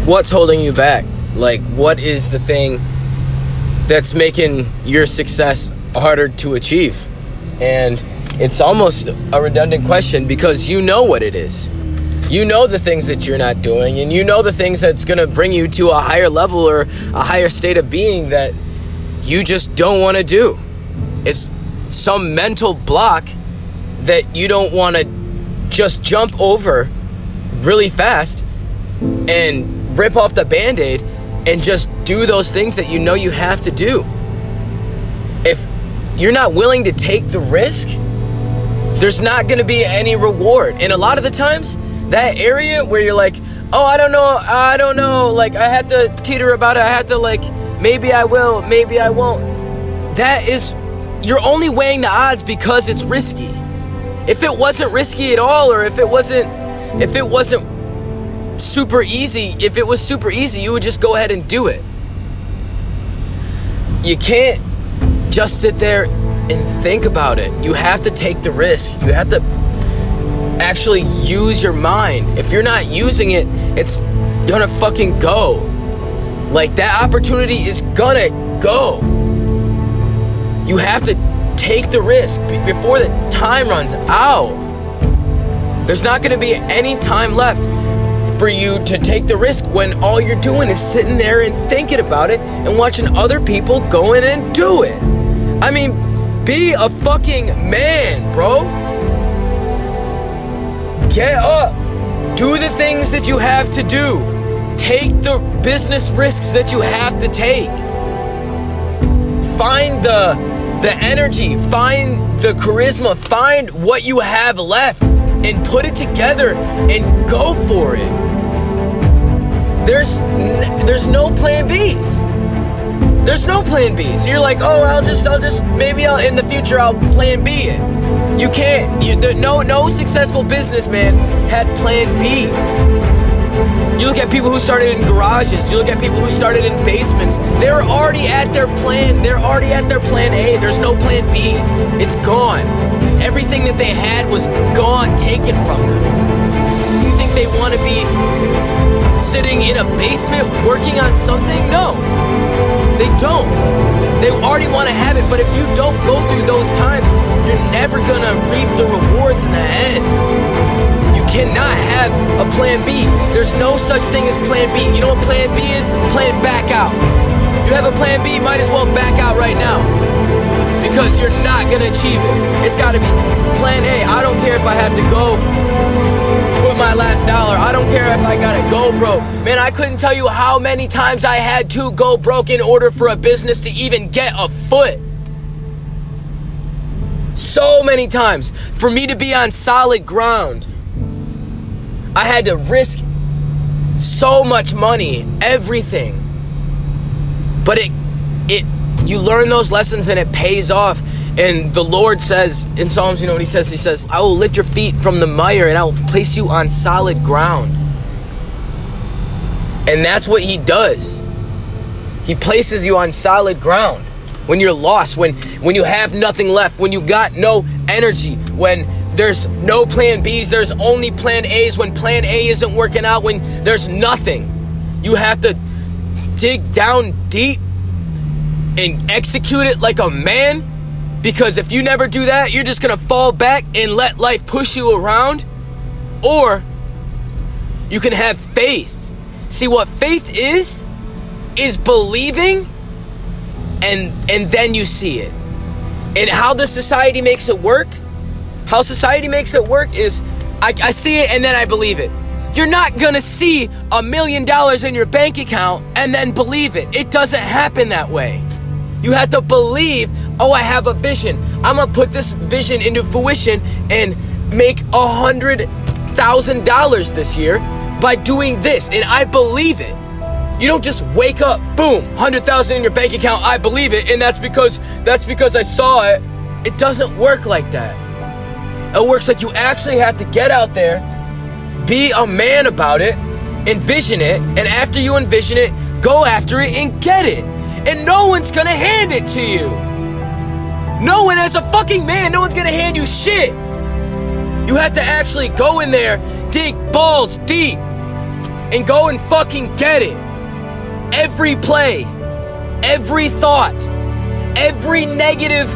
what's holding you back? Like, what is the thing that's making your success harder to achieve? And it's almost a redundant question, because you know what it is. You know the things that you're not doing, and you know the things that's going to bring you to a higher level or a higher state of being that you just don't want to do. It's some mental block that you don't want to just jump over really fast and rip off the Band-Aid and just do those things that you know you have to do. If you're not willing to take the risk, there's not going to be any reward. And a lot of the times, that area where you're like, oh, I don't know, like, I had to teeter about it, I had to, like, maybe I will, maybe I won't. That is, you're only weighing the odds because it's risky. If it wasn't risky at all, or if it wasn't super easy, if it was super easy, you would just go ahead and do it. You can't just sit there and think about it. You have to take the risk. You have to actually use your mind. If you're not using it, it's gonna fucking go. Like, that opportunity is gonna go. You have to take the risk before the time runs out. There's not gonna be any time left for you to take the risk when all you're doing is sitting there and thinking about it and watching other people go in and do it. I mean, be a fucking man, bro. Get up. Do the things that you have to do. Take the business risks that you have to take. Find the energy. Find the charisma. Find what you have left and put it together and go for it. There's no plan B's. There's no plan B's. You're like, oh, I'll just maybe in the future I'll plan B it. You can't. No successful businessman had plan B's. You look at people who started in garages. You look at people who started in basements. They're already at their plan. They're already at their plan A. There's no plan B. It's gone. Everything that they had was gone, taken from them. You think they want to be sitting in a basement working on something? No. They don't. They already want to have it, but if you don't go through those times, you're never gonna reap the rewards in the end. You cannot have a plan B. There's no such thing as plan B. You know what plan B is? Plan back out. You have a plan B, might as well back out right now, because you're not gonna achieve it. It's gotta be plan A. I don't care if I have to go put my last dollar. I don't care if I gotta go broke. Man, I couldn't tell you how many times I had to go broke in order for a business to even get a foot. So many times. For me to be on solid ground, I had to risk so much money, everything. But you learn those lessons and it pays off. And the Lord says in Psalms, you know what he says? He says, I will lift your feet from the mire and I will place you on solid ground. And that's what he does. He places you on solid ground. When you're lost, when you have nothing left, when you got no energy, when there's no plan B's, there's only plan A's, when plan A isn't working out, when there's nothing. You have to dig down deep and execute it like a man. Because if you never do that, you're just going to fall back and let life push you around. Or you can have faith. See, what faith is believing and then you see it. And how the society makes it work, is I see it and then I believe it. You're not going to see $1 million in your bank account and then believe it. It doesn't happen that way. You have to believe, oh, I have a vision. I'm going to put this vision into fruition and make $100,000 this year by doing this. And I believe it. You don't just wake up, boom, $100,000 in your bank account, I believe it, and that's because I saw it. It doesn't work like that. It works like you actually have to get out there, be a man about it, envision it, and after you envision it, go after it and get it. And no one's gonna hand it to you. No one, as a fucking man, no one's gonna hand you shit. You have to actually go in there, dig balls deep, and go and fucking get it. Every play, every thought, every negative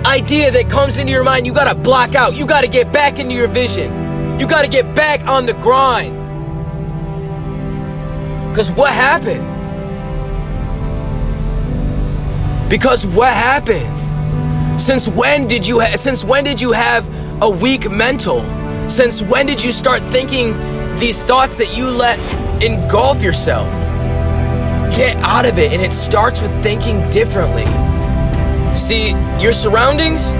idea that comes into your mind, you gotta block out. You gotta get back into your vision. You gotta get back on the grind. Because what happened? Since when did you have a weak mental? Since when did you start thinking these thoughts that you let engulf yourself? Get out of it, and it starts with thinking differently. See, your surroundings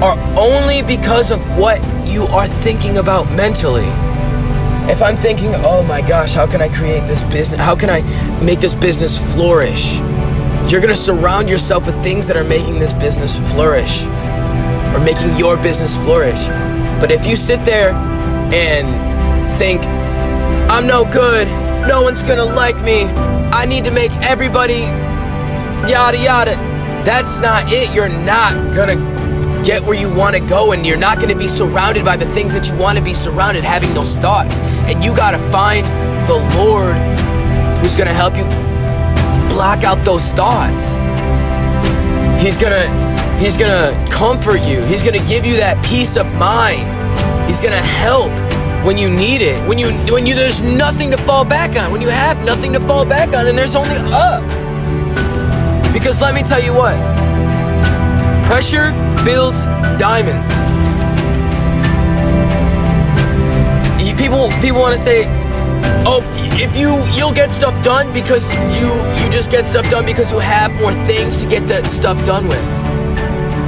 are only because of what you are thinking about mentally. If I'm thinking, oh my gosh, how can I create this business? How can I make this business flourish? You're gonna surround yourself with things that are making this business flourish, or making your business flourish. But if you sit there and think, I'm no good, no one's gonna like me, I need to make everybody yada yada, that's not it. You're not gonna get where you want to go, and you're not gonna be surrounded by the things that you want to be surrounded, having those thoughts. And you gotta find the Lord who's gonna help you block out those thoughts. He's gonna comfort you. He's gonna give you that peace of mind. He's gonna help when you need it. When you there's nothing to fall back on. When you have nothing to fall back on, and there's only up. Because let me tell you what, pressure builds diamonds. People want to say, oh, if you'll get stuff done because you just get stuff done because you have more things to get that stuff done with.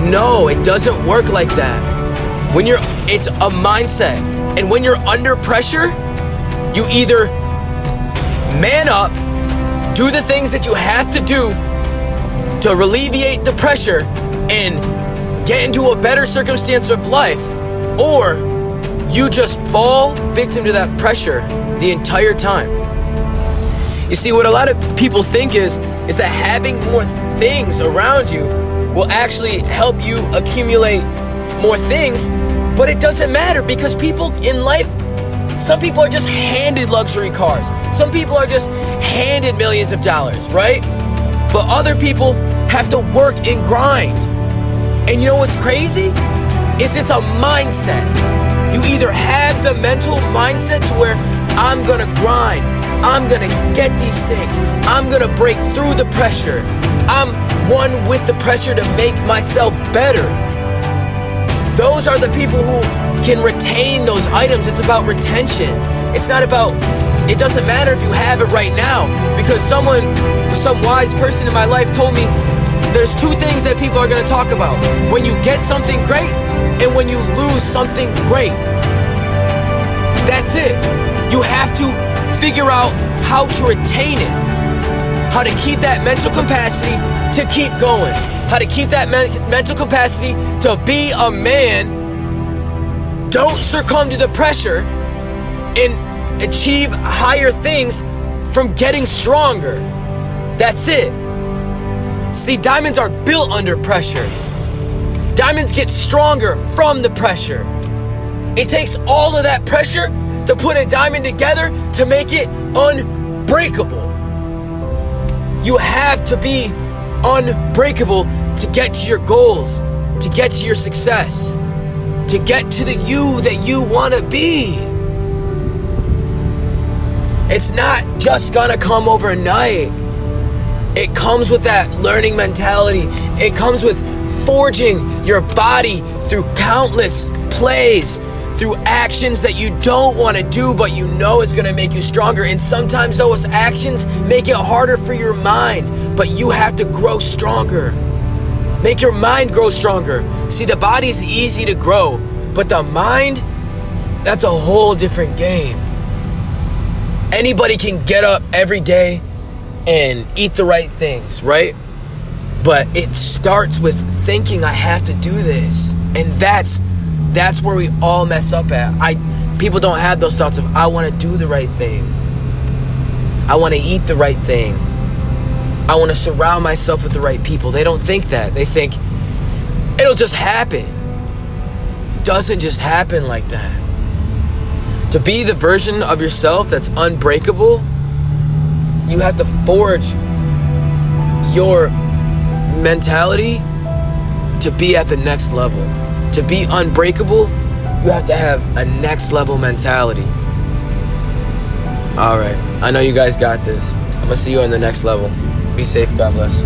No, it doesn't work like that. It's a mindset. And when you're under pressure, you either man up, do the things that you have to do to alleviate the pressure and get into a better circumstance of life, or you just fall victim to that pressure the entire time. You see, what a lot of people think is that having more things around you will actually help you accumulate more things, but it doesn't matter, because people in life, some people are just handed luxury cars. Some people are just handed millions of dollars, right? But other people have to work and grind. And you know what's crazy? It's a mindset. You either have the mental mindset to where I'm gonna grind, I'm gonna get these things, I'm gonna break through the pressure, I'm one with the pressure to make myself better. Those are the people who can retain those items. It's about retention. It's not about, it doesn't matter if you have it right now, because some wise person in my life told me there's two things that people are going to talk about: when you get something great and when you lose something great. That's it. You have to figure out how to retain it, how to keep that mental capacity to keep going, how to keep that mental capacity to be a man. Don't succumb to the pressure and achieve higher things from getting stronger. That's it. See, diamonds are built under pressure. Diamonds get stronger from the pressure. It takes all of that pressure to put a diamond together to make it unbreakable. You have to be unbreakable to get to your goals, to get to your success, to get to the you that you want to be. It's not just gonna come overnight. It comes with that learning mentality. It comes with forging your body through countless plays, through actions that you don't want to do, but you know is going to make you stronger. And sometimes those actions make it harder for your mind, but you have to grow stronger. Make your mind grow stronger. See, the body's easy to grow, but the mind, that's a whole different game. Anybody can get up every day and eat the right things, right? But it starts with thinking, I have to do this. And that's where we all mess up at. People don't have those thoughts of, I want to do the right thing, I want to eat the right thing, I want to surround myself with the right people. They don't think that. They think it'll just happen. It doesn't just happen like that. To be the version of yourself that's unbreakable, you have to forge your mentality to be at the next level. To be unbreakable, you have to have a next level mentality. Alright, I know you guys got this. I'm gonna see you on the next level. Be safe, God bless.